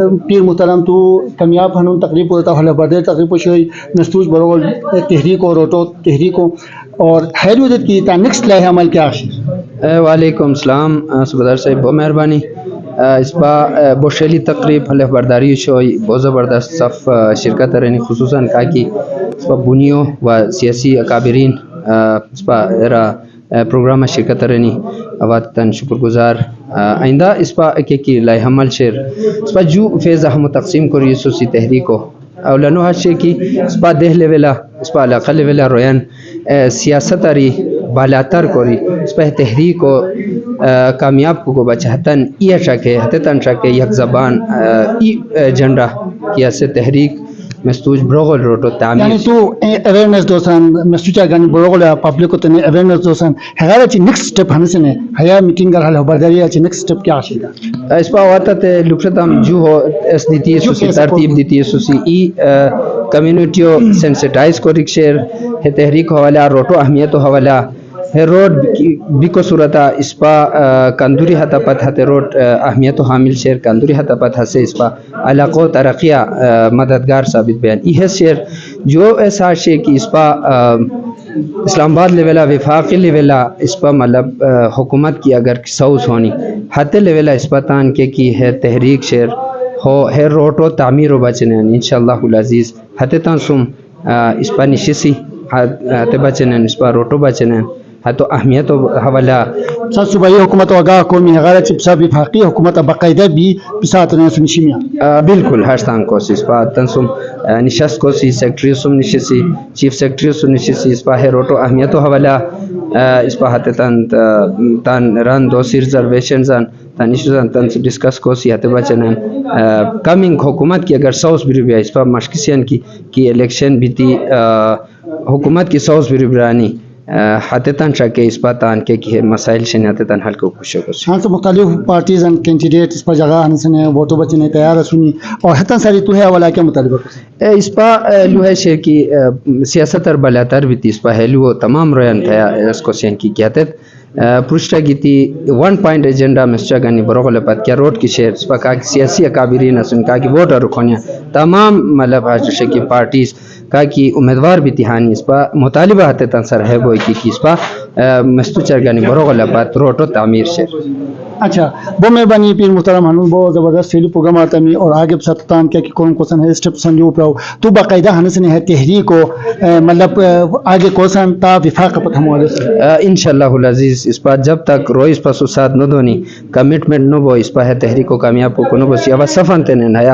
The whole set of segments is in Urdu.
پیر محترم تو کامیاب ہنون تقریب ہوتا حل بردر تقریب شوی نستوج برول تحریک اور روٹو تحریک اور حیرودت کی تا نیکسٹ لائح عمل کیا وعلیکم السلام صبح صاحب بہت مہربانی اس با بوشیلی تقریب حلف برداری شوی بہت زبردست صف شرکت رہنی خصوصاً کاکی اس با بنیو و سیاسی اکابرین اس با ارا پروگرام شرکت رہنی اواتن شکر گزار آئندہ اس با کی لائح عمل شیر اس با جو فیض احمد تقسیم کری سوسی تحریکو اولانو ہاشے کی اس با دہ لیولا اس با علاقہ لیولا رویان سیاست اری بالاتر کوری اس پہ تحریک کو کامیاب کو بچہتن ای شکے ہتتن شکے یک زبان ای جنرا کیا سے تحریک مستوج بروغل روٹو تعمیر یعنی تو اویرنس دوسان مستوجا گانی بروغل پبلک کو تنے اویرنس دوسان ہگارا چی نیکسٹ سٹیپ ہنسنے ہیا میٹنگ کر حل برداری چی نیکسٹ سٹیپ کیا شیدا اس پا واتا تے لکھتام جو ہو اس دیتی ہے سوسی ترتیب دیتی ہے سوسی ای کمیونٹیو سینسیٹائز کو رکشیر ہے تحریک حوالہ روٹو اہمیت حوالہ ہے روڈ بیکو صورتا اس پا کندوری حتا پت ہتے روڈ اہمیت و حامل شیر کندوری حتا پت ہسے اس پا علاقو ترقیہ مددگار ثابت بیان یہ شیر جو ایسا شے کی اس پا اسلام آباد لیولا وفاقی لیولا اس پا مطلب حکومت کی اگر سوز ہونی ہتے لیولا اس پا تان کے کی ہے تحریک شیر ہو ہے روٹو تعمیر و بچنین انشاءاللہ العزیز ہتے تان سم اس پا نشسی ہتے بچنین اس پا روٹو بچنین تو اہمیت و حوالہ سات صوبائی حکومت وگاہ قومی ہگارا چی بسا وفاقی حکومت باقاعدہ بھی بسات رہنے سنشیمیاں بالکل ہرستان کوسی اس پا تنسم نشست کوسی سیکٹری سم نشسی چیف سیکٹری سم نشسی اس پا ہے روٹو اہمیت و حوالہ اس پا ہتے تان رن دو سی ریزرویشن زن تان نشزن تن ڈسکس کوسی ہتے بچنن کمنگ حکومت کی اگر سوز بھی بھی اس پا مشکسین کی الیکشن بھی تی حکومت کی سوز بھی برانی حتیتاً شکے اس پا تان کے مسائل شنی حتیتاً حل کو خوشو کسی ہاں تو مختلف پارٹیز ان کینڈیڈیٹ اس پا جگہ ہنسنے ووٹو بچنے تیار سنی اور حتیٰ ساری تو ہے اولا کیا مطالبہ کسی اس پا لوہے شیر کی سیاست ار بلاتر بھی تی اس پا ہیلو تمام رویان تھیا اس کو سین کی کیاتت پرشتہ گیتی ون پوائنٹ ایجنڈا مسچا گانی بروغ لپت کیا روڈ کی شیر اس پا کہا سیاسی اکابرین اسن کہا کہ ووٹر رکھونیا تمام مطلب حاجر کی پارٹیز کہا کہ امیدوار بھی تیہانی اس پا مطالبہ ہتے تن سر ہے بوئی کی اس پا مستو چرگانی بروغ لپت روٹو تعمیر شیر اچھا بہت مہربانی پیر محترم ہنون بہت زبردست فیلو پروگرام آتا می اور آگے بساتان کیا کہ کون کوسن ہے اسٹیپ سن جو پراؤ تو باقاعدہ ہنسنے ہے تحریک کو مطلب آگے کوسن تا وفاق پت ہم والے سے انشاءاللہ العزیز اس پا جب تک روئیس پا سوسات نو دونی کمٹمنٹ نو بو اس پا ہے تحریک کو کامیاب کو کنو بسی اب صفن تینن ہے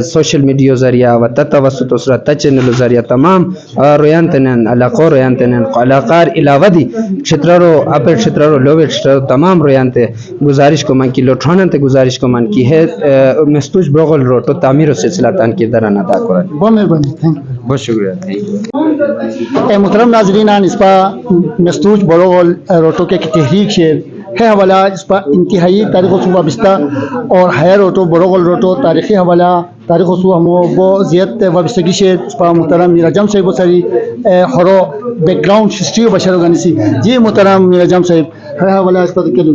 سوشل میڈیا ذریعہ و تتوسط اسرا تچنل ذریعہ تمام رویان تینن علاقو رویان تینن علاقار علاوہ دی چھترارو اپر چھترارو لوور چھترارو تمام رویان تے گزارش کو من کی لوٹھانن تے گزارش کو من کی ہے مستوج بروغل روٹو تعمیر و سلسلہ تان کی دران ادا کرن بہت مہربانی بہت شکریہ محترم ناظرین اس پا مستوج بروغل روٹو کے تحریک شیر ہے حوالہ اس پا انتہائی تاریخ و صوبہ بستہ اور ہے روٹو بروغل روٹو تاریخی حوالہ تاریخ و صوبہ ہمو وہ زیادت وابستگی شیر اس پا محترم میراجم صاحب ساری خورو بیک گراؤنڈ ہسٹری و بشر گانی سی جی محترم میراجم صاحب ہے حوالہ اس پا کلو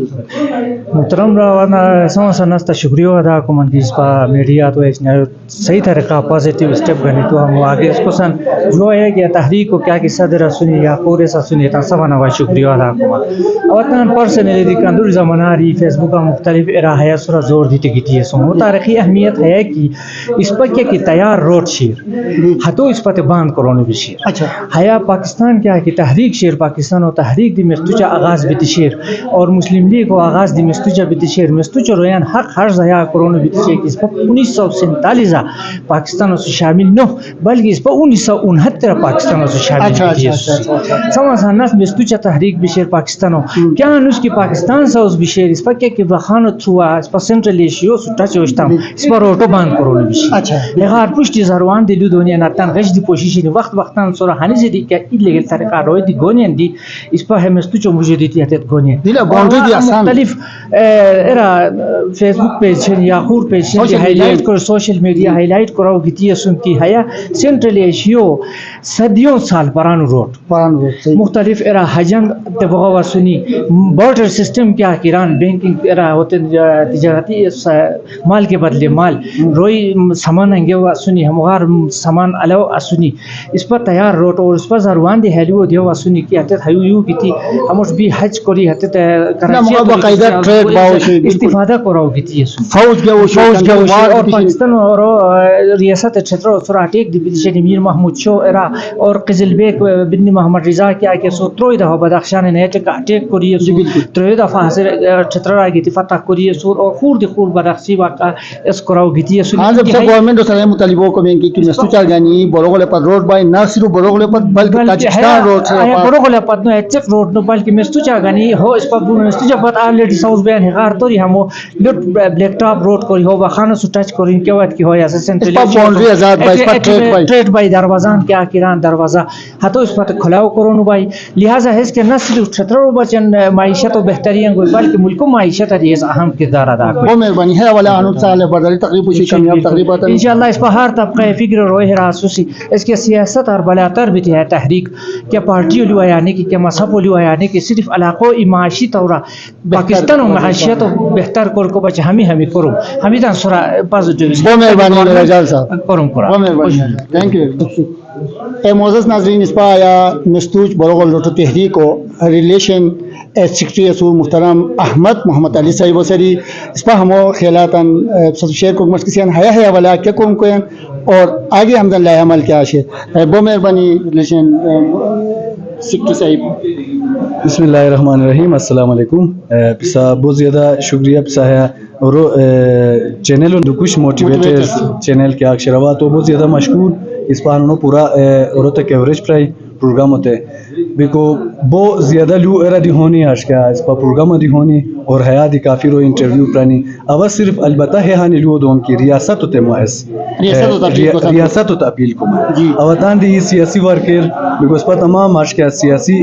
محترم راوانا سما سنستا شکریہ ادا کو من کی اس پا میڈیا تو اس نے صحیح طریقہ پازیٹیو اسٹیپ گنی تو ہم آگے اس کو سن جو ہے کہ تحریک کو کیا کہ صدر سنی یا پورے سا سنی تا سبا نوا شکریہ ادا کو من اوتن پرسنلی دی کندور زماناری فیس بک مختلف اراحیا سرا زور دیتی گیتی ہے سو تاریخی اہمیت ہے کہ اس پر کیا کہ تیار روڈ شیر ہتو اس پر باند کرونے بھی شیر اچھا حیا پاکستان کیا کہ تحریک شیر پاکستان و تحریک دی مستوجہ آغاز بیتی شیر اور مسلم لیگ کو آغاز دی مستوجہ بیتی شیر مستوجہ رویان حق ہر ضیاء کرونے بیتی شیر کہ اس پر 1947 پاکستان سے شامل نو بلکہ اس پر 1969 پاکستان سے شامل بیتی ہے سما سنس مستوجہ تحریک بشیر پاکستانو کیا انوش کی پاکستان ساوز بشیر اس پر کیا کہ بخانو تھوا اس پر سنٹرل ایشیو سٹا چوشتام اس پر روٹو باند کرونے بشیر اچھا لغار پشتی زروان دی دنیا نتان غش دی پوشیشی وقت وقتان سورا ہنی سے دی کیا ایلیگل طریقہ روی دی گونین دی اس پر مستوجہ موجودیتی ہتت گونین دیلا باؤنڈری دی آسان مختلف ارا فیس بک پیج یا خور پیج ہائی لائٹ کر سوشل میڈیا ہائی لائٹ کراو گیتی سن کی حیا سنٹرل ایشیو صدیوں سال پران روٹ پران روٹ صحیح مختلف ارا حجم تبغا وسنی بارٹر سسٹم کیا کران بینکنگ ارا ہوتے تجارتی مال کے بدلے مال روئی سامان ہنگے وسنی ہموار سامان الو اسنی اس پر تیار روٹ اور اس پر زروان دی ہیلو دیو وسنی کی ہتے ہیو یو کیتی ہموش بھی حج کری ہتے کراچی باقاعدہ ٹریڈ باوش استفادہ کراو کیتی فوج کے اور پاکستان اور ریاست چھتر سراٹیک دی بدیش میر محمود شو ارا اور قزل بیگ بن محمد رضا کیا کہ سو تروی دفعہ بدخشان نے اٹیک کری سو تروی دفعہ حاضر چھتر آگی تی فتح کری سو اور خور دی خور بدخشی واقع اس کراو گیتی سو ہاں جب سے گورنمنٹ سره مطالبه کوي کہ مستو چارگانی بروغله پر روڈ بائی نہ صرف بروغله پر بلکہ تاجکستان روڈ سے بروغله پر نو چک روڈ نو بلکہ مستو چارگانی ہو اس پر مستو جبت آلریڈی ساؤث بیان ہغار توری ہمو لٹ بلیک ٹاپ روڈ کوئی ہو خانہ سو ٹچ کری کے وقت کی ہویا سنٹرل باؤنڈری آزاد بائی ٹریڈ بائی دروازان کیا کران دروازہ ہتو اس پر کھلاو کرونو بائی لہذا ہے کہ نہ صرف چھترو بچن معیشت و بہترین کوئی بلکہ ملک معیشت ریز اہم کردار ادا کرے وہ مہربانی ہے والا انو صالح برداری تقریبا شی کامیاب تقریبا انشاءاللہ اس پر ہر طبقہ فکر روح راسوسی اس کی سیاست اور بلاتر بھی ہے تحریک کیا پارٹی لو یعنی کہ مذہب لو یعنی کہ صرف علاقوں معاشی طور پاکستان و معیشت بہتر کو بچ ہمیں کرو ہمیں تو سرا پازیٹیو وہ مہربانی رجال صاحب کروں وہ مہربانی تھینک یو اے معزز ناظرین اس پر آیا مستوج بروغل روٹو تحریک و ریلیشن سیکرٹری اصول محترم احمد محمد علی صاحب وسری اس پر ہمو خیالات شیئر کو مسکسیان ہے والا کیا کون کوین اور آگے ہم دن لائے عمل کیا ہے بہت مہربانی ریلیشن سیکرٹری صاحب. بسم اللہ الرحمن الرحیم. السلام علیکم. پسا بہت زیادہ شکریہ پسا ہے اور چینل دکوش موٹیویٹر چینل کے اکشروا تو بہت زیادہ مشکور اس پر انہوں پورا اور تک کوریج پرائی پروگرام ہوتے ہیں بیکو بہت زیادہ لو ارا دی ہونی آج کیا اس پر پروگرام دی ہونی اور حیا دی کافی رو انٹرویو پرانی اب صرف البتہ ہے ہانی لو دوم کی ریاست ہوتے محض ریاست ہوتا اپیل کو اوتان دی سیاسی ورکر بیکو اس پر تمام آج کیا سیاسی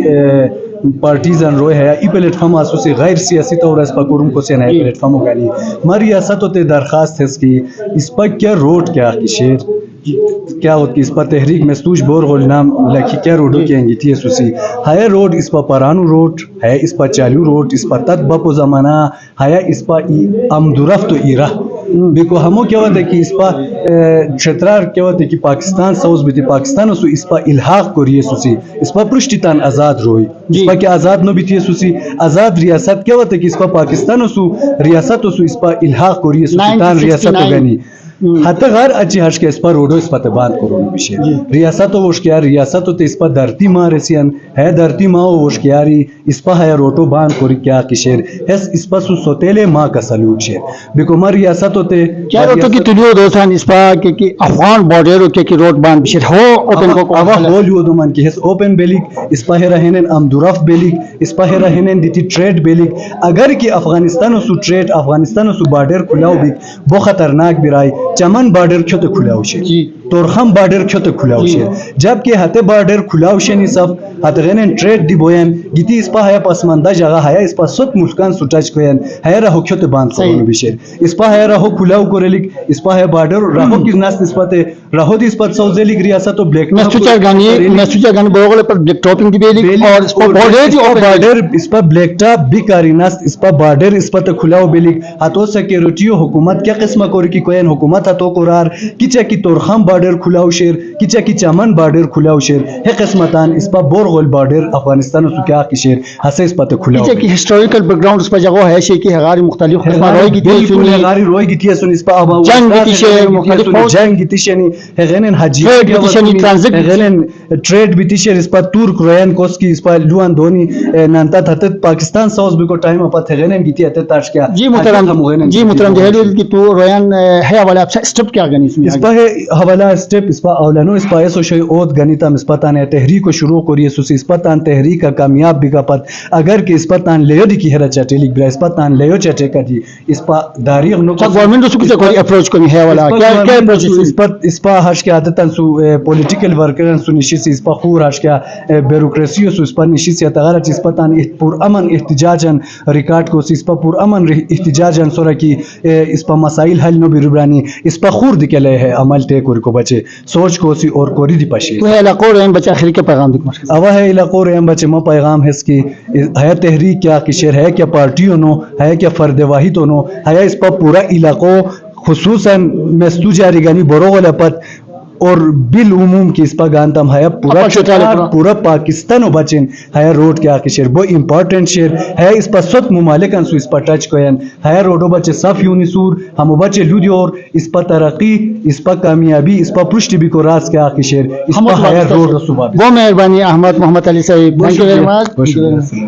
پارٹیزن روئے ہے ای پلیٹ فارم آسوسی غیر سیاسی طور اس پر کرم کو سے نئے پلیٹ فارم ہو گانی مر ریاست ہوتے درخواست ہے اس کی اس پر کیا روڈ کیا کی شیر کیا ہوتی اس پر تحریک مستوج بورغل نام لکھی کیا روڈوں کی انگیتی ہے سوسی ہے روڈ اس پر پرانو روڈ ہے اس پر چالو روڈ اس پر تد بپو زمانہ ہے اس پر امدرفت و ایرہ بیکو ہمو کیا ہوتا ہے کہ اس پر چھترار کیا ہوتا ہے کہ پاکستان سوز بیتی پاکستان اسو اس پر الحاق کو ریے سوسی اس پر پرشتیتان آزاد روئی اس پر کیا آزاد نو بیتی ہے سوسی آزاد ریاست کیا ہوتا ہے کہ اس پر پاکستان اسو ریاست اسو اس پر الحاق کو ریے سوسی تان ریاست ہو گنی حتی غیر اچھی ہرش کے اس پر روڈو اس پر تباد کرونی بشی ریاست و وشکیار ریاست و تے اس پر درتی ماں رسیان ہے درتی ماں و وشکیاری اس پر ہے روٹو بان کوری کیا کی شیر اس پر سو سوتیلے ماں کا سلوک شیر بیکو ماں ریاست و تے کیا روٹو کی تلیو دوستان اس پر کہ افغان بارڈر کی روڈ بان بشیر ہو اوپن کو آوا ہو لیو دو من کی اس اوپن بیلک اس پر ہے رہنن امدرف بیلک اس پر ہے رہنن دیتی ٹریڈ بیلک اگر کہ افغانستان و سو ٹریڈ افغانستان و سو بارڈر کھلاو بیک بو خطرناک برائی چمن بارڈر کھوتے کھلاو شے تورخم بارڈر کھوتے کھلاو شے جبکہ ہتے بارڈر کھلاو شے نصف ہتے غنن ٹریڈ دی بوین گیتی اس پا ہے پسماندہ جگہ ہے اس پا ست ملکان سٹاچ کوین ہے رہو کھوتے باند کرونو بشیر اس پا ہے رہو کھلاو کرلک اس پا ہے بارڈر رہو کی ناس نسبتے رہو دی اس پا سوزیلک ریاست و بلیک مسوچا گانی بروغلے پر بلیک ٹاپنگ دی بیلک اور اس پا بارڈر اس پا بلیک ٹاپ بھی کاری ناس اس پا بارڈر اس پا کھلاو بیلک ہتو سیکیورٹی و حکومت کیا قسمہ کوری کی کوین حکومت تو قرار کچا کی تورخم بارڈر کھلاو شیر کچا کی چمن بارڈر کھلاو شیر ہے قسمتان اس پا بورغل بارڈر افغانستان و سکیا کی شیر ہسے اس پا کھلاو کچا کی ہسٹوریکل بیک گراؤنڈ اس پا جگہ ہے شے کی ہغاری مختلف قسمہ روئی کی تھی سنی ہغاری روئی کی تھی سنی اس پا جنگ کی شیر مختلف جنگ کی تھی شنی ہے غنن حجی ہے غنن ٹریڈ بھی تھی شیر اس پا تورک روین کوس کی اس پا لوان دونی نانتا تھتے پاکستان ساوز بھی کو ٹائم اپا تھے غنن کی تھی اتے تاش کیا جی محترم دہلی کی تو روین ہے والا اسٹیپ کیا گنی اس پا ہے حوالہ اسٹیپ اس پا اولانو اس پا ایسو شوی اوت گنیتا اس پا تانے تحریک کو شروع کریے سوسی اس پا تان تحریک کا کامیاب بھی کا پت اگر کہ اس پا تان لیو دی کی ہرا چاٹے لک برا اس پا تان لیو چاٹے کا دی اس پا داریغ نو گورنمنٹ اس کو کوئی اپروچ کنی ہے والا کیا اپروچ اس پا ہرش کے عادتاً سو پولیٹیکل ورکرن سو نشی سی اس پا خور ہرش کے بیروکریسی سو اس پا نشی سی اتغارت اس پا تان پر امن احتجاجن ریکارڈ کو اس پا پر امن احتجاجن سورا کی اس پا مسائل حل نو بھی ربرانی اس پا خور دکلے ہے عمل تے کوئی کو بچے سوچ کو سی اور کوری دی پشی وہ علاقوں رہن بچہ آخری کے پیغام دکھ مرکز اوا ہے علاقوں رہم بچے ما پیغام ہے اس کی ہے تحریک کیا کشیر ہے کیا پارٹیوں نو ہے کیا فرد واحد نو ہے اس پر پورا علاقوں خصوصاً مستو جاری گانی بروغ لپت اور بالعموم کی اس پر گانتم ہے پورا پورا پاکستان و بچن ہے روڈ کیا کشیر بو امپورٹنٹ شیر ہے اس پر سوت ممالکان سو اس پر ٹچ کوین ہے روڈو بچے صف یونی سور ہم بچے لودی اور اس پر ترقی اس پر کامیابی اس پر پرشتی بھی کو راز کیا کشیر اس پر ہے روڈ صبح بہت مہربانی احمد محمد علی صاحب. Thank you very much.